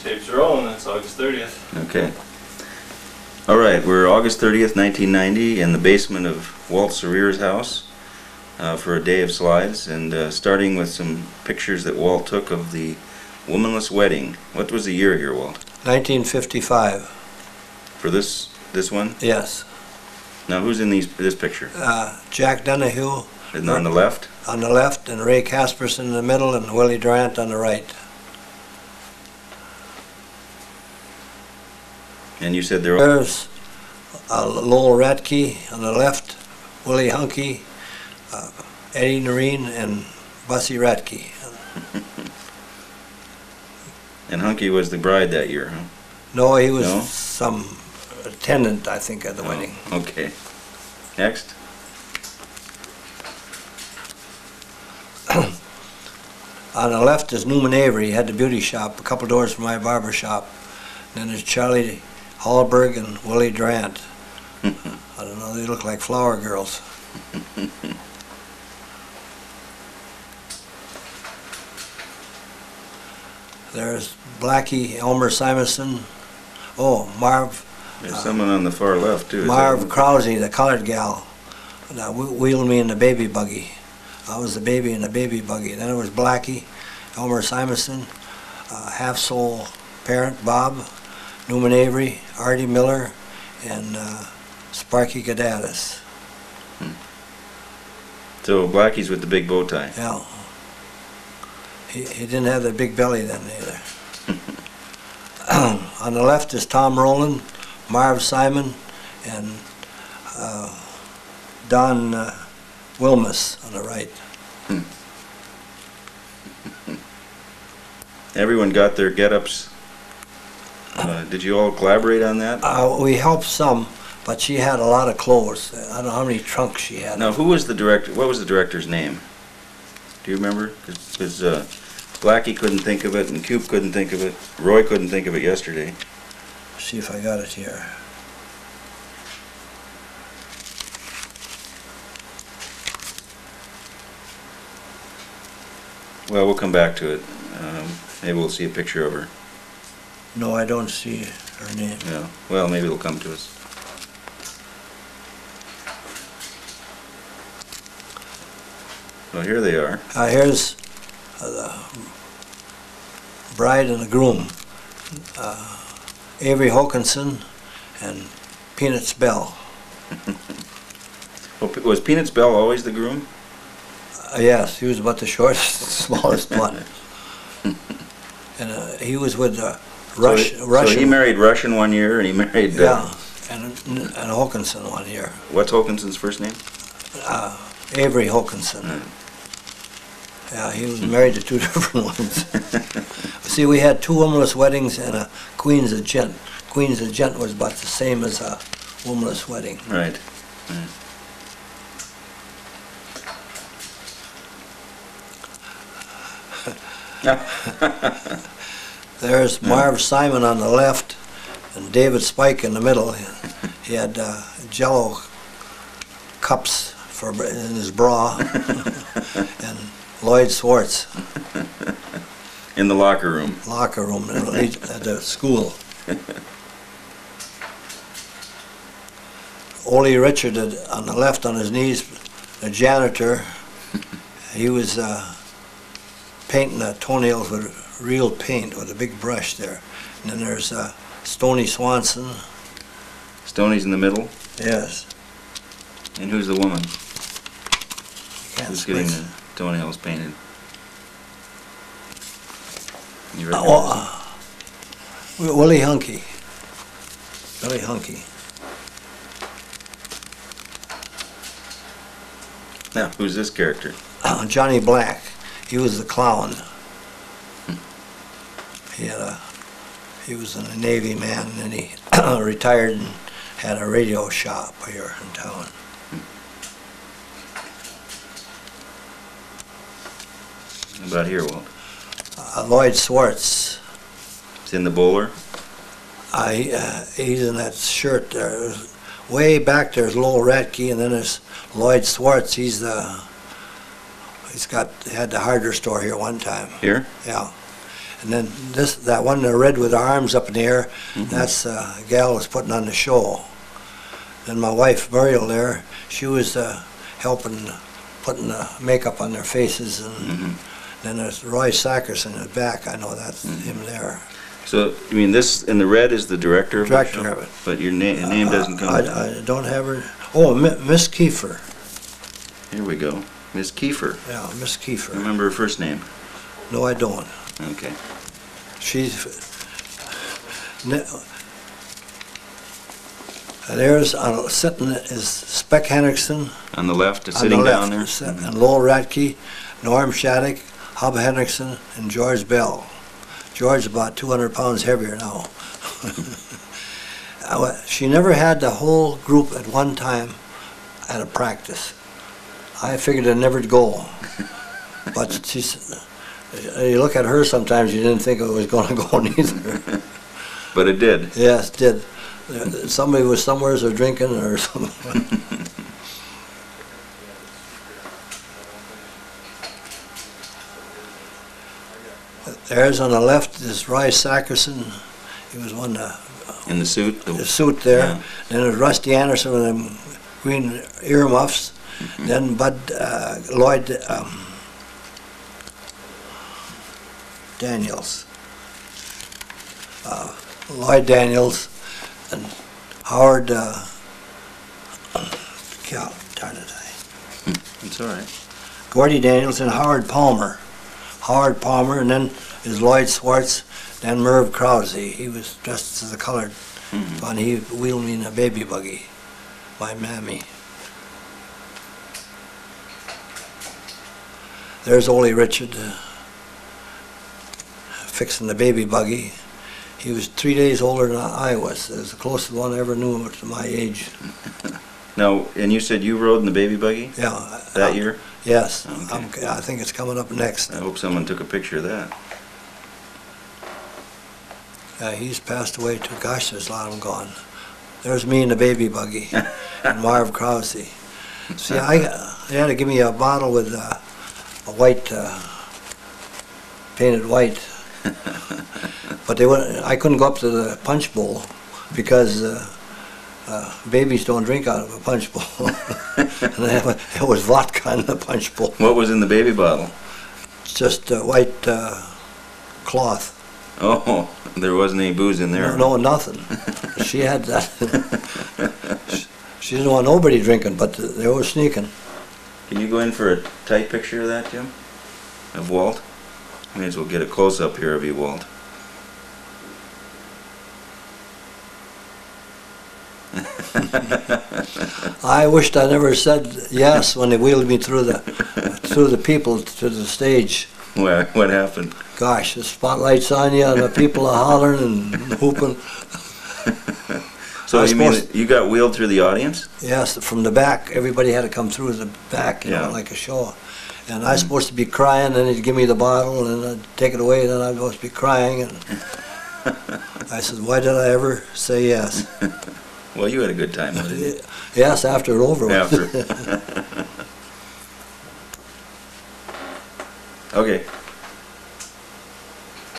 Tapes are rolling. It's August 30th. Okay. All right, we're August 30th, 1990, in the basement of Walt Serier's house for a day of slides, and starting with some pictures that Walt took of the Womanless Wedding. What was the year here, Walt? 1955. For this one? Yes. Now, who's in this picture? Jack Donahue. And on the left? On the left, and Ray Casperson in the middle, and Willie Durant on the right. And you said there were... There's Lowell Ratke on the left, Willie Hunky, Eddie Noreen, and Bussy Ratke. And Hunky was the bride that year, huh? No, he was some attendant, I think, at the wedding. Okay. Next. On the left is Newman Avery. He had the beauty shop, a couple doors from my barber shop. And then there's Charlie Hallberg and Willie Durant. I don't know, they look like flower girls. There's Blackie, Elmer Simonson. Oh, Marv. There's someone on the far left, too. Marv Krause, the colored gal, wheeled me in the baby buggy. I was the baby in the baby buggy. Then it was Blackie, Elmer Simonson, half-soul parent, Bob, Newman Avery, Artie Miller, and Sparky Gadatis. So Blackie's with the big bow tie. Yeah. He didn't have the big belly then either. On the left is Tom Rowland, Marv Simon, and Don Wilmus on the right. Everyone got their get-ups. Did you all collaborate on that? We helped some, but she had a lot of clothes. I don't know how many trunks she had. Now, who was the director? What was the director's name? Do you remember? Because Blackie couldn't think of it, and Coop couldn't think of it. Roy couldn't think of it yesterday. See if I got it here. Well, we'll come back to it. Maybe we'll see a picture of her. No, I don't see her name. Yeah. Well, maybe it'll come to us. Well, here they are. Here's the bride and the groom, Avery Hokinson and Peanuts Bell. Well, was Peanuts Bell always the groom? Yes, he was about the shortest, smallest one. And he was with Russian. So he married Russian one year, and he married... yeah, and Hokinson one year. What's Hokinson's first name? Avery Hokinson. Yeah, he was married to two different ones. See, we had two womanless weddings and a Queen's of Gent. Queen's of Gent was about the same as a womanless wedding. Right. There's Marv Simon on the left and David Spike in the middle. He had Jello cups in his bra and Lloyd Swartz. In the locker room. Locker room at the school. Ole Richard on the left on his knees, the janitor. He was painting the toenails with real paint with a big brush there. And then there's Stoney Swanson. Stoney's in the middle? Yes. And who's the woman? Who's getting the toenails painted? You recognize Willie Hunky. Willie Hunky. Now, who's this character? Johnny Black. He was the clown. He was a Navy man, and he retired and had a radio shop here in town. How about here, Walt? Lloyd Swartz. It's in the bowler? He's in that shirt there. Way back there's Lowell Ratke, and then there's Lloyd Swartz. He had the hardware store here one time. Here? Yeah. And then that one in the red with the arms up in the air, that's a gal was putting on the show. Then my wife, Muriel there, she was helping putting the makeup on their faces. And then there's Roy Sackerson in the back. I know that's him there. So, you mean this in the red is the director of the show? Director of it. But your name doesn't come. I don't have her. Oh, Miss Kiefer. Here we go. Miss Kiefer. Yeah, Miss Kiefer. Remember her first name? No, I don't. Okay. She's. There's sitting is Speck Henriksen. On the left, sitting down there? And Lowell Ratke, Norm Shattuck, Hub Henriksen, and George Bell. George is about 200 pounds heavier now. She never had the whole group at one time at a practice. I figured it'd never go. But you look at her sometimes, you didn't think it was going to go neither. But it did. Yes, it did. Somebody was somewheres or drinking or something. There's on the left is Roy Sackerson. He was one in the suit. The suit there. Yeah. Then there's Rusty Anderson with them green earmuffs. Then Lloyd Daniels. Lloyd Daniels and Howard. God, darn it! It's all right. Gordy Daniels and Howard Palmer. Howard Palmer, and then is Lloyd Swartz, then Merv Krause. He was dressed as a colored one. He wheeled me in a baby buggy, my mammy. There's Ole Richard fixing the baby buggy. He was 3 days older than I was. It was the closest one I ever knew to my age. Now, and you said you rode in the baby buggy? Yeah. That year? Yes. Okay. I think it's coming up next. I hope someone took a picture of that. He's passed away too. Gosh, there's a lot of them gone. There's me in the baby buggy, and Marv Krause. See, they had to give me a bottle with a white, painted white. But I couldn't go up to the punch bowl because babies don't drink out of a punch bowl. And it was vodka in the punch bowl. What was in the baby bottle? Just white cloth. Oh, there wasn't any booze in there. No, nothing. She had that. She didn't want nobody drinking, but they were sneaking. Can you go in for a tight picture of that, Jim? Of Walt? May as well get a close-up here of you, Walt. I wished I never said yes when they wheeled me through the people to the stage. What happened? Gosh, the spotlight's on you and the people are hollering and whooping. So you mean you got wheeled through the audience? Yes, from the back. Everybody had to come through the back, you know, like a show. And I was supposed to be crying, and they'd give me the bottle, and I'd take it away, and then I was supposed to be crying. And I said, why did I ever say yes? Well, you had a good time, didn't you? Yes, after it over. After. Okay.